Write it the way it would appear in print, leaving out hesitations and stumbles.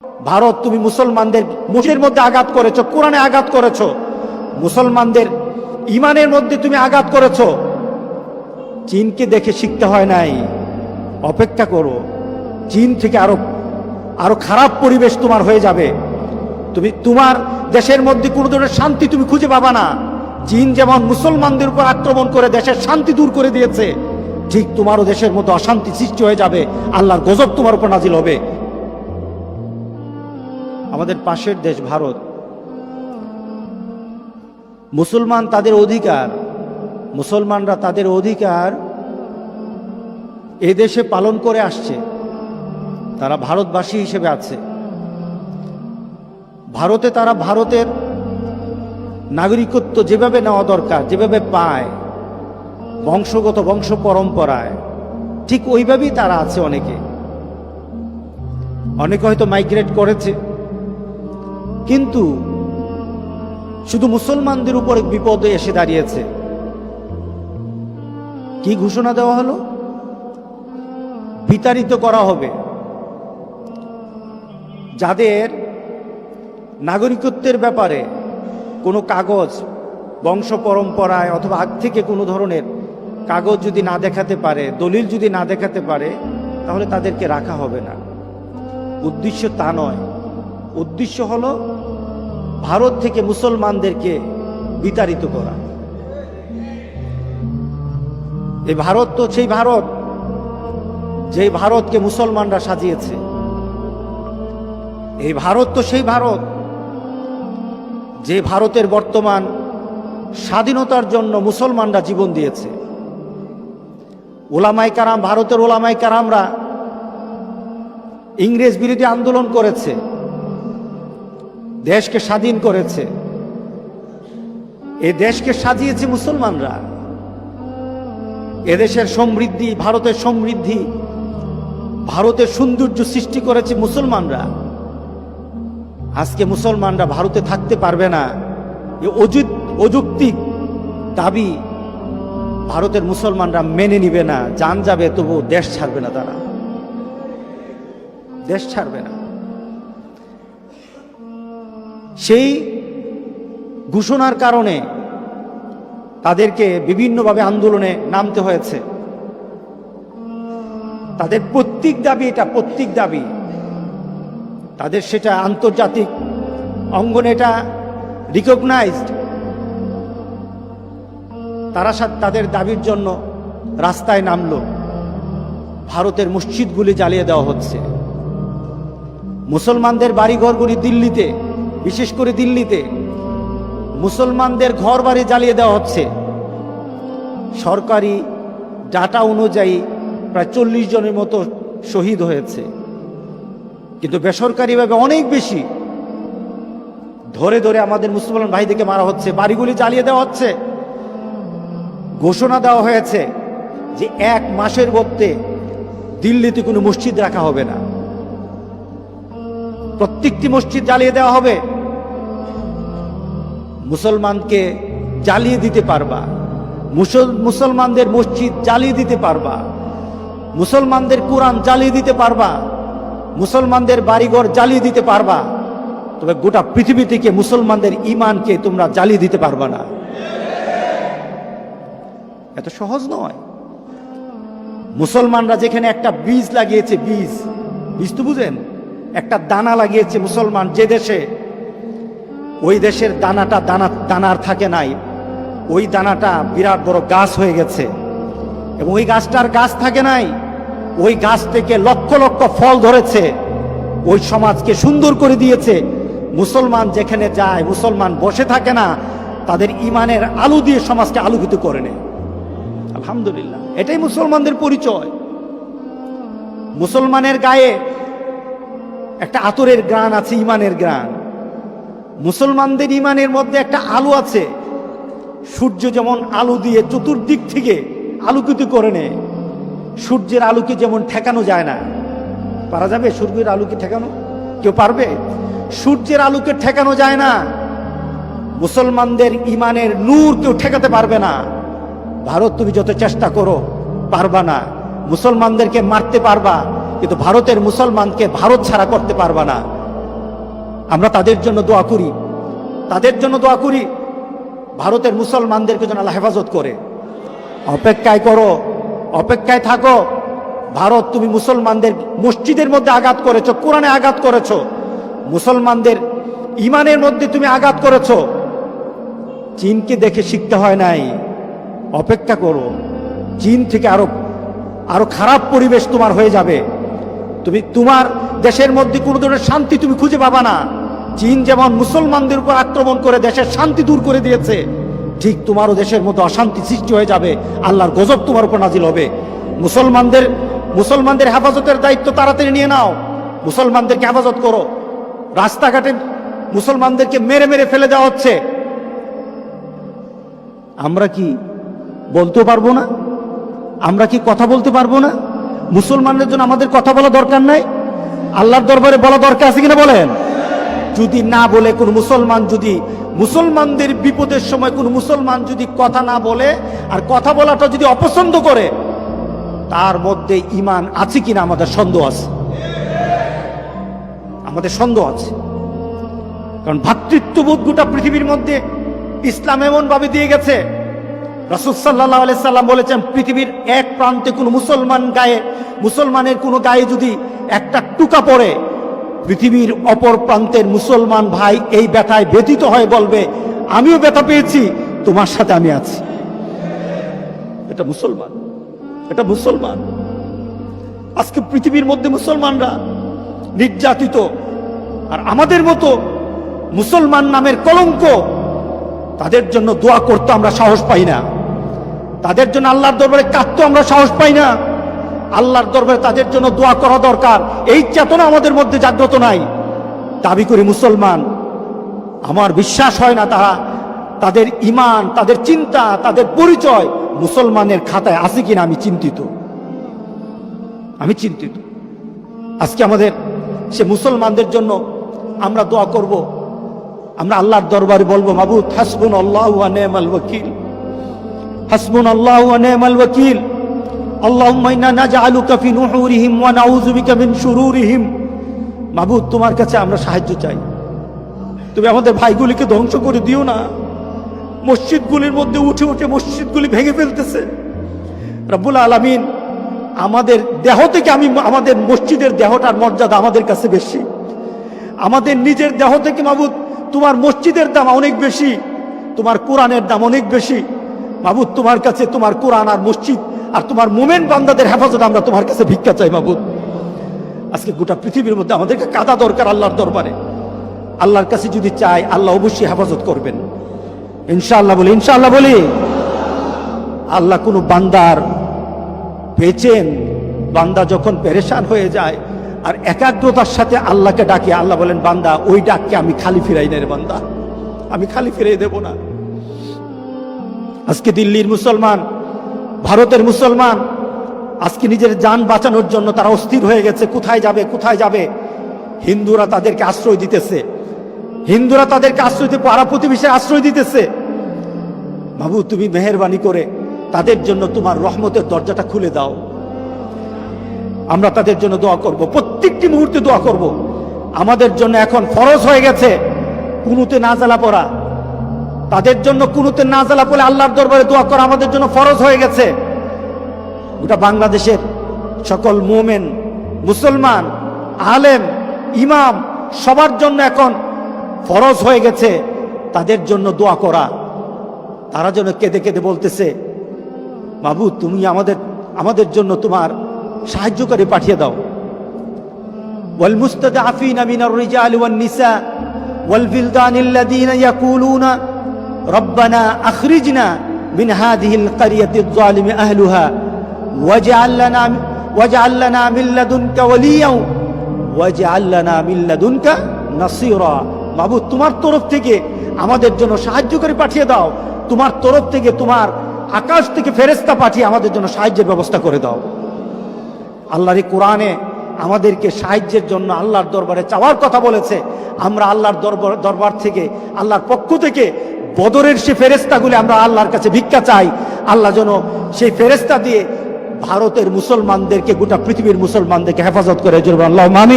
ভারত তুমি মুসলমানদের মুখের মধ্যে আঘাত করেছো, কোরআনে আঘাত করেছো, মুসলমানদের ইমানের মধ্যে তুমি আঘাত করেছো। চীনকে দেখে শিখতে হয় নাই, অপেক্ষা করো, চীন থেকে আরো খারাপ পরিবেশ তোমার হয়ে যাবে। তুমি তোমার দেশের মধ্যে কোনো ধরনের শান্তি তুমি খুঁজে পাবা না। চীন যেমন মুসলমানদের উপর আক্রমণ করে দেশের শান্তি দূর করে দিয়েছে, ঠিক তোমারও দেশের মধ্যে অশান্তি সৃষ্টি হয়ে যাবে, আল্লাহর গজব তোমার উপর নাজিল হবে। আমাদের পাশের দেশ ভারত, মুসলমান তাদের অধিকার, মুসলমানরা তাদের অধিকার এদেশে পালন করে আসছে, তারা ভারতবাসী হিসেবে আছে। ভারতে তারা ভারতের নাগরিকত্ব যেভাবে নেওয়া দরকার, যেভাবে পায় বংশগত বংশ পরম্পরায়, ঠিক ওইভাবেই তারা আছে। অনেকে হয়তো মাইগ্রেট করেছে, কিন্তু শুধু মুসলমানদের উপর বিপদে এসে দাঁড়িয়েছে। কি ঘোষণা দেওয়া হলো? বিতাড়িত করা হবে যাদের নাগরিকত্বের ব্যাপারে কোনো কাগজ, বংশ পরম্পরায় অথবা আগ থেকে কোনো ধরনের কাগজ যদি না দেখাতে পারে, দলিল যদি না দেখাতে পারে, তাহলে তাদেরকে রাখা হবে না। উদ্দেশ্য তা নয়, উদ্দেশ্য হলো ভারত থেকে মুসলমানদেরকে বিতাড়িত করা। এই ভারত তো সেই ভারত যেই ভারতকে মুসলমানরা সাজিয়েছে। এই ভারত তো সেই ভারত যে ভারতের বর্তমান স্বাধীনতার জন্য মুসলমানরা জীবন দিয়েছে। ওলামায়ে কারাম, ভারতের ওলামায়ে কারামরা ইংরেজ বিরোধী আন্দোলন করেছে, দেশকে স্বাধীন করেছে। এই দেশকে সাজিয়েছে মুসলমানরা। এদেশের সমৃদ্ধি, ভারতের সমৃদ্ধি, ভারতের সৌন্দর্য সৃষ্টি করেছে মুসলমানরা। আজকে মুসলমানরা ভারতে থাকতে পারবে না, এই অযৌক্তিক দাবি ভারতের মুসলমানরা মেনে নিবে না। জান যাবে, তবু দেশ ছাড়বে না, তারা দেশ ছাড়বে না। সেই ঘোষণার কারণে তাদেরকে বিভিন্নভাবে আন্দোলনে নামতে হয়েছে। তাদের প্রত্যেক দাবি, এটা প্রত্যেক দাবি তাদের, সেটা আন্তর্জাতিক অঙ্গনে এটা রিকগনাইজড। তারা তাদের দাবির জন্য রাস্তায় নামলো। ভারতের মসজিদগুলি জ্বালিয়ে দেওয়া হচ্ছে, মুসলমানদের বাড়িঘরগুলি দিল্লিতে, বিশেষ করে দিল্লিতে মুসলমানদের ঘর বাড়ি জ্বালিয়ে দেওয়া হচ্ছে। সরকারি ডাটা অনুযায়ী প্রায় 40 জনের মতো শহীদ হয়েছে, কিন্তু বেসরকারিভাবে অনেক বেশি। ধরে ধরে আমাদের মুসলমান ভাইদেরকে মারা হচ্ছে, বাড়িগুলি জ্বালিয়ে দেওয়া হচ্ছে। ঘোষণা দেওয়া হয়েছে যে 1 মাসের মধ্যে দিল্লিতে কোনো মসজিদ রাখা হবে না, প্রত্যেকটি মসজিদ জ্বালিয়ে দেওয়া হবে। মুসলমানকে জ্বালিয়ে দিতে পারবা, মুসলমানদের মসজিদ জ্বালিয়ে দিতে পারবা, মুসলমানদের কোরআন জ্বালিয়ে দিতে পারবা, মুসলমানদের বাড়িঘর জ্বালিয়ে দিতে পারবা, তবে গোটা পৃথিবী থেকে মুসলমানদের ইমানকে তোমরা জ্বালিয়ে দিতে পারবা না। এত সহজ নয়। মুসলমানরা যেখানে একটা বীজ লাগিয়েছে, বীজ তো বুঝেন, একটা দানা লাগিয়েছে মুসলমান যে দেশে, ওই দেশের দানার থাকে নাই, ওই দানাটা বিরাট বড় গাছ হয়ে গেছে। এবং ওই গাছটার গাছ থাকে নাই, ওই গাছ থেকে লক্ষ লক্ষ ফল ধরেছে, ওই সমাজকে সুন্দর করে দিয়েছে। মুসলমান যেখানে যায়, মুসলমান বসে থাকে না, তাদের ইমানের আলো দিয়ে সমাজকে আলোকিত করে নেয়। আলহামদুলিল্লাহ, এটাই মুসলমানদের পরিচয়। মুসলমানের গায়ে একটা আতরের গ্রাণ আছে, ইমানের গ্রাণ। মুসলমানদের ইমানের মধ্যে একটা আলো আছে। সূর্য যেমন আলো দিয়ে চতুর্দিক থেকে আলোকিত করে নেয়, সূর্যের আলোকে যেমন ঠেকানো যায় না। পারা যাবে সূর্যের আলোকে ঠেকানো? কেউ পারবে? সূর্যের আলোকে ঠেকানো যায় না। মুসলমানদের ইমানের নূর কেউ ঠেকাতে পারবে না। ভারত তুমি যত চেষ্টা করো, পারবা না। মুসলমানদেরকে মারতে পারবা, কিন্তু ভারতের মুসলমানকে ভারত ছাড়া করতে পারবা না। আমরা তাদের জন্য দোয়া করি, তাদের জন্য দোয়া করি। ভারতের মুসলমানদেরকে যেন আল্লাহ হেফাজত করে। অপেক্ষায় করো, অপেক্ষায় থাকো। ভারত, তুমি মুসলমানদের মসজিদের মধ্যে আঘাত করেছো, কোরআনে আঘাত করেছো, মুসলমানদের ইমানের মধ্যে তুমি আঘাত করেছো। চীনকে দেখে শিখতে হয় নাই, অপেক্ষা করো। চীন থেকে আরো খারাপ পরিবেশ তোমার হয়ে যাবে। তুমি তোমার দেশের মধ্যে কোনো ধরনের শান্তি তুমি খুঁজে পাবা না। চীন যেমন মুসলমানদের উপর আক্রমণ করে দেশের শান্তি দূর করে দিয়েছে, ঠিক তোমারও দেশের মধ্যে অশান্তি সৃষ্টি হয়ে যাবে, আল্লাহর গজব তোমার উপর নাজিল হবে। মুসলমানদের হেফাজতের দায়িত্ব তাড়াতাড়ি নিয়ে নাও, মুসলমানদেরকে হেফাজত করো। রাস্তাঘাটে মুসলমানদেরকে মেরে মেরে ফেলে দেওয়া হচ্ছে। আমরা কি বলতে পারবো না? আমরা কি কথা বলতে পারবো না? মুসলমানদের জন্য আমাদের কথা বলা দরকার নাই? আল্লাহর দরবারে বলা দরকার আছে কিনা বলেন? যদি না বলে কোন মুসলমান, যদি মুসলমানদের বিপদের সময় কোন মুসলমান যদি কথা না বলে আর কথা বলাটা যদি অপছন্দ করে, তার মধ্যে ঈমান আছে কিনা আমাদের সন্দেহ আছে, আমাদের সন্দেহ আছে। কারণ ভ্রাতৃত্ববোধ গোটা পৃথিবীর মধ্যে ইসলাম এমন ভাবে দিয়ে গেছে। রাসূল সাল্লাল্লাহু আলাইহি সাল্লাম বলেছেন, পৃথিবীর এক প্রান্তে কোনো মুসলমানের কোনো গায়ে যদি একটা টুকা পড়ে, পৃথিবীর অপর প্রান্তের মুসলমান ভাই এই ব্যথায় ব্যথিত হয়ে বলবে, আমিও ব্যথা পেয়েছি, তোমার সাথে আমি আছি। এটা মুসলমান, এটা মুসলমান। আজকে পৃথিবীর মধ্যে মুসলমানরা নির্যাতিত, আর আমাদের মতো মুসলমান নামের কলঙ্ক, তাদের জন্য দোয়া করতে আমরা সাহস পাই না, তাদের জন্য আল্লাহর দরবারে কাঁদতে আমরা সাহস পাই না। আল্লাহর দরবারে তাদের জন্য দোয়া করা দরকার, এই চেতনা আমাদের মধ্যে জাগ্রত নাই। দাবি করি মুসলমান, আমার বিশ্বাস হয় না তাদের ঈমান, তাদের চিন্তা, তাদের পরিচয় মুসলমানের খাতায় আছে কিনা আমি চিন্তিত। আজকে আমাদের সে মুসলমানদের জন্য আমরা দোয়া করব, আমরা আল্লাহর দরবারে বলবো, মাবুদ হাসবুনাল্লাহু ওয়া নি'মাল ওয়াকিল, হাসবুনাল্লাহু ওয়া নি'মাল ওয়াকিল, আল্লাহুম্মা ইন্না নাজআলুকা ফি নুহুরিহিম ওয়া নাউযু বিকা মিন শুরুরিহিম। মাবুদ, তোমার কাছে আমরা সাহায্য চাই, তুমি আমাদের ভাইগুলিকে ধ্বংস করে দিও না। মসজিদগুলির মধ্যে উঠে উঠে মসজিদগুলি ভেঙে ফেলতেছে। রব্বুল আলামিন, আমাদের দেহ থেকে আমাদের মসজিদের দেহটার মর্যাদা আমাদের কাছে বেশি, আমাদের নিজের দেহ থেকে মাবুদ তোমার মসজিদের দাম অনেক বেশি, তোমার কোরআনের দাম অনেক বেশি। মাবুদ, তোমার কাছে তোমার কোরআন আর মসজিদ আর তোমার মোমেন বান্দাদের হেফাজত আমরা তোমার কাছে ভিক্ষা চাই। মাবুদ, আজকে গোটা পৃথিবীর মধ্যে আমাদেরকে কাঁদা দরকার আল্লাহর দরবারে। আল্লাহর কাছে যদি চাই, আল্লাহ অবশ্যই হেফাজত করবেন, ইনশাআল্লাহ বলি, ইনশাআল্লাহ বলি। আল্লাহ কোনো বান্দার পেয়েছেন, বান্দা যখন পেরেশান হয়ে যায় আর একাগ্রতার সাথে আল্লাহকে ডাকে, আল্লাহ বলেন, বান্দা ওই ডাককে আমি খালি ফিরাই না রে বান্দা, আমি খালি ফিরাই দেব না। আজকে দিল্লির মুসলমান, ভারতের মুসলমান আজকে নিজের জান বাঁচানোর জন্য তারা অস্থির হয়ে গেছে, কোথায় যাবে, কোথায় যাবে। হিন্দুরা তাদেরকে আশ্রয় দিতেছে, হিন্দুরা তাদেরকে আশ্রয় দিতে, পাড়া প্রতিবেশীর আশ্রয় দিতেছে। বাবু, তুমি মেহেরবানি করে তাদের জন্য তোমার রহমতের দরজাটা খুলে দাও। আমরা তাদের জন্য দোয়া করব, প্রত্যেকটি মুহূর্তে দোয়া করব। আমাদের জন্য এখন ফরজ হয়ে গেছে কুনুতে নাজালা পড়া, তাদের জন্য কুনুতে নাজালা পড়ে আল্লাহর দরবারে দোয়া করা আমাদের জন্য ফরজ হয়ে গেছে। গোটা বাংলাদেশের সকল মুমিন, মুসলমান, আলেম, ইমাম সবার জন্য এখন ফরজ হয়ে গেছে তাদের জন্য দোয়া করা। তারা যেন কেঁদে কেঁদে বলতেছে, মাবুদ তুমি আমাদের জন্য তোমার সাহায্যকারী পাঠিয়ে দাও। ওয়াল মুস্তাদআফিনা মিনার রিজাল ওয়ান নিসা ওয়াল বিলদানিল্লাযীনা ইয়াকুলুনা রব্বানা আখরিজনা মিন হাযিহিল ক্বরিয়াতিয যালিমি আহলুহা ওয়াজআল লানা মিন লাদুনকা ওয়ালিয়্যা ওয়াজআল লানা মিন লাদুনকা নাসীরা। মাবুদ, তোমার তরফ থেকে আমাদের জন্য সাহায্যকারী পাঠিয়ে দাও, তোমার তরফ থেকে, তোমার আকাশ থেকে ফেরেশতা পাঠিয়ে আমাদের জন্য সাহায্যের ব্যবস্থা করে দাও। আল্লাহর কোরআনে আমাদেরকে সাহায্যের জন্য আল্লাহর দরবারে চাওয়ার কথা বলেছে। আমরা আল্লাহর দরবার থেকে, আল্লাহর পক্ষ থেকে বদরের সে ফেরেশতাগুলি আমরা আল্লাহর কাছে ভিক্ষা চাই। আল্লাহ যেন সেই ফেরেশতা দিয়ে ভারতের মুসলমানদেরকে, গোটা পৃথিবীর মুসলমানদেরকে হেফাজত করে। আল্লাহুম্মা আমিন।